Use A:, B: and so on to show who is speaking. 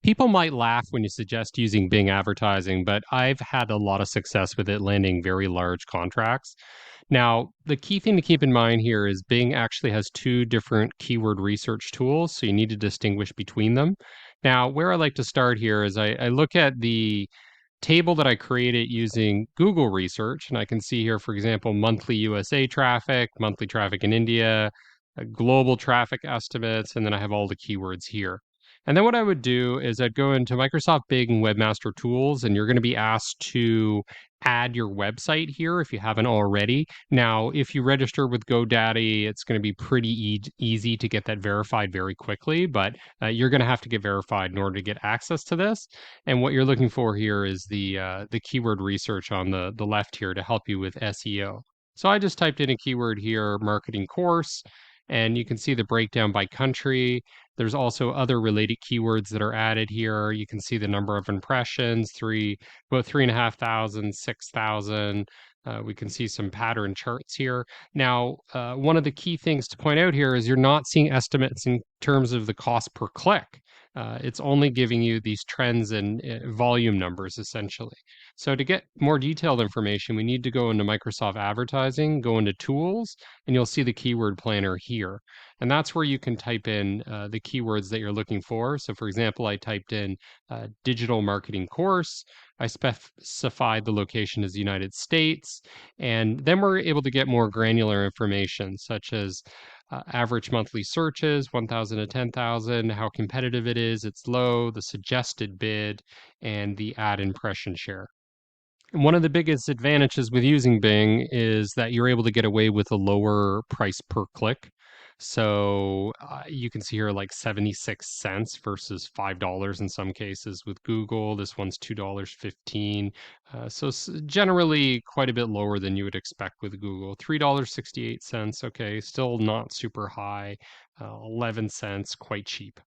A: People might laugh when you suggest using Bing advertising, but I've had a lot of success with it landing very large contracts. Now, the key thing to keep in mind here is Bing actually has two different keyword research tools, so you need to distinguish between them. Now, where I like to start here is I look at the table that I created using Google research, and I can see here, for example, monthly USA traffic, monthly traffic in India, global traffic estimates, and then I have all the keywords here. And then what I would do is I'd go into Microsoft Bing Webmaster Tools, and you're going to be asked to add your website here if you haven't already. Now, if you register with GoDaddy, it's going to be pretty easy to get that verified very quickly, but you're going to have to get verified in order to get access to this. And what you're looking for here is the keyword research on the left here to help you with SEO. So I just typed in a keyword here, marketing course, and you can see the breakdown by country. There's also other related keywords that are added here. You can see the number of impressions, about 3,500, 6,000. We can see some pattern charts here. Now, one of the key things to point out here is you're not seeing estimates in terms of the cost per click. It's only giving you these trends and volume numbers essentially. So to get more detailed information, we need to go into Microsoft Advertising, go into Tools, and you'll see the keyword planner here. And that's where you can type in the keywords that you're looking for. So for example, I typed in digital marketing course. I specified the location as the United States. And then we're able to get more granular information, such as average monthly searches, 1,000 to 10,000, how competitive it is, it's low, the suggested bid, and the ad impression share. And one of the biggest advantages with using Bing is that you're able to get away with a lower price per click. So you can see here like 76 cents versus $5 in some cases with Google. This one's $2.15. So generally quite a bit lower than you would expect with Google. $3.68. Okay, still not super high. 11 cents, quite cheap.